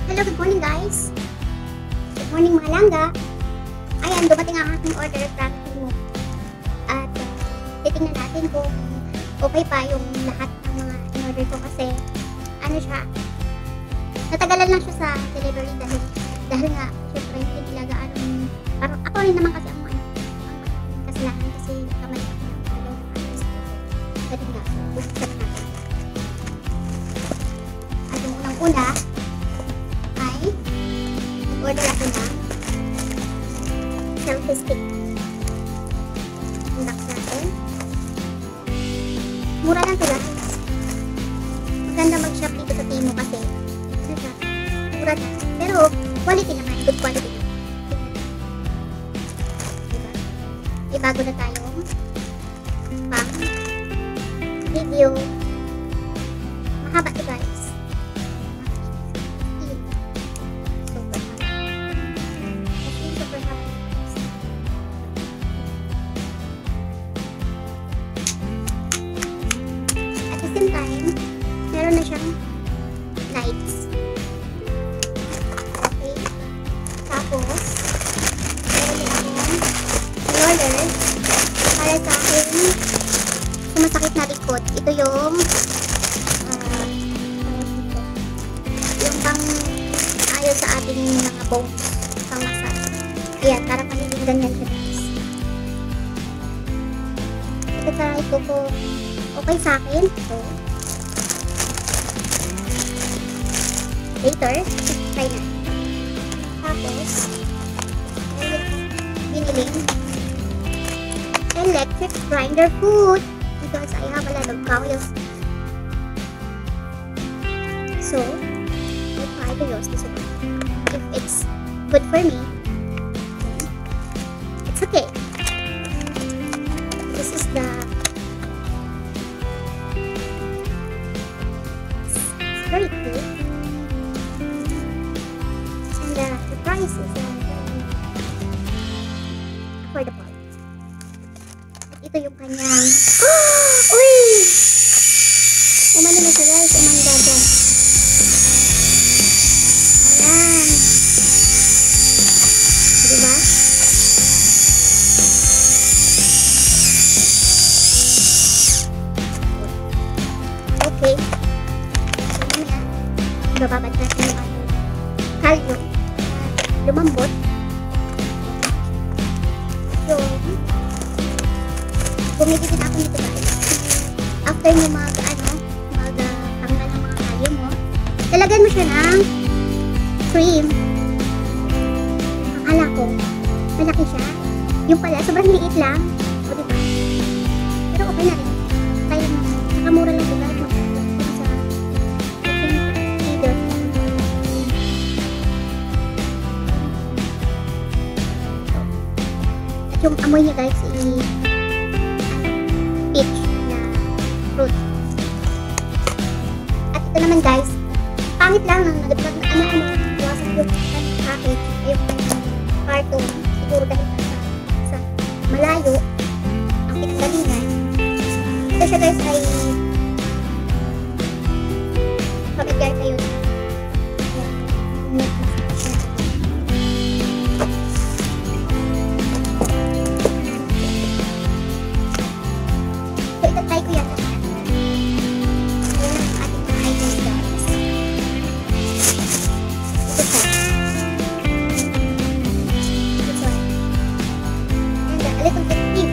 Hello, good morning guys. Good morning mga langga. Ayan, dumating ang aking order from Timo. At titingnan natin kung okay pa yung lahat ng mga in-order ko kasi ano siya, natagalan lang siya sa delivery dahil nga syempre hindi nila gaano, parang ako rin naman kasi ang kasalanan kasi kamali ako ng talagang address ko. Pwede nga, buksan na natin. At yung unang-una ay nag-order ako ng selfie stick. Unbox natin. Mura lang ito guys. Maganda mag-shop dito sa Timo kasi ano siya, mura na. Pero quality naman, good quality naman. Diba? May bago na tayong pang review. Mahaba ito guys. Super haba. As in, super haba guys. At the same time, meron na siyang lights. Okay. Tapos, meron din akong roller para sa akin sumasakit na likod. Ito yung yung pang ayaw sa ating mga bones, pang massage. Ayan, para paniging ganyan siya guys. Ito try ko kung okay sa akin. So, later, try na. Tapos, biniling electric grinder food because I have a lot of coils. So, I try to use this one. If it's good for me, it's okay. This is the it's very good. The price is affordable. At ito yung kanyang uy! Umano na siya guys, umandado. Ayan. Diba? Okay. So mamaya, bababad natin yung ating kalyo. Lumambot. So, bumili din ako nito guys. After mo tanggal ng mga kalyo mo, talagyan mo siya ng cream. Akala ko, malaki siya. Yung pala, sobrang liit lang. O diba? Pero okay na rin. Kaya naman, nakamura lang diba? Sa leader. Yung amoy niya guys peach na fruit. At ito naman guys, pangit lang nang iwasan yung package, yung carton, siguro dahil sa malayo ang pinanggalingan. Ito siya guys ay familiar kayo na try ko yan. Ayan ang ating mga items guys. Ito siya. This one. And a little bit pink.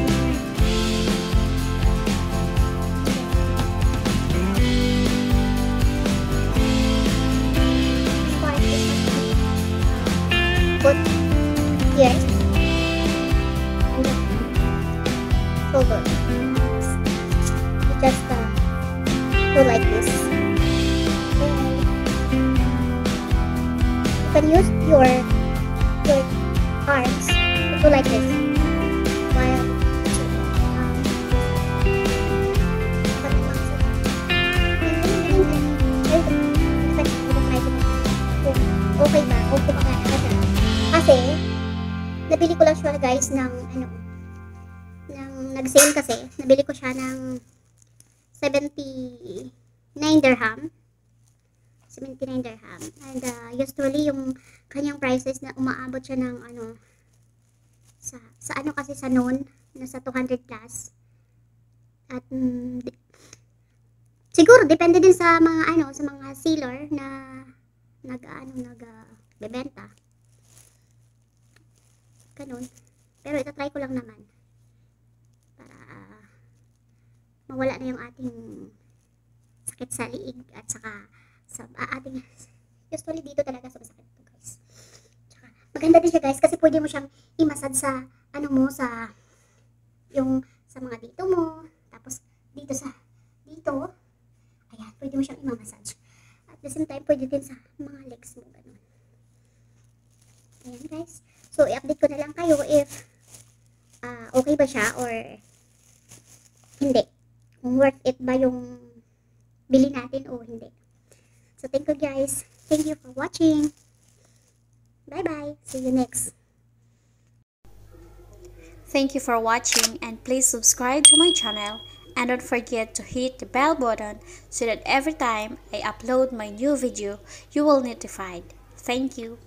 This part is put here. And then shoulder. Just go like this. And you can use your arms to go like this while okay ba? O kumakain ka siya. Kasi nabili ko lang siya guys ng nag-sale kasi. Nabili ko siya ng 79 dirham. 79 dirham. And usually yung kanyang prices na umaabot siya ng sa ano kasi sa noon, nasa 200 plus. At siguro depende din sa mga sa mga seller na bebenta. Ganun. Pero itatry ko lang naman para mawala na yung ating sakit sa liig at saka sa ating usually dito talaga sa masakit to, guys. Tsaka maganda din siya, guys, kasi pwede mo siyang i-massage sa sa yung sa mga dito mo, tapos dito ayan, pwede mo siyang i-massage. At the same time, pwede din sa mga legs mo, ganun. Ayan, guys. So, i-update ko na lang kayo if okay ba siya or hindi. Kung worth it ba yung bili natin o hindi. So, thank you, guys. Thank you for watching. Bye-bye. See you next. Thank you for watching, and please subscribe to my channel and don't forget to hit the bell button so that every time I upload my new video, you will notified. Thank you.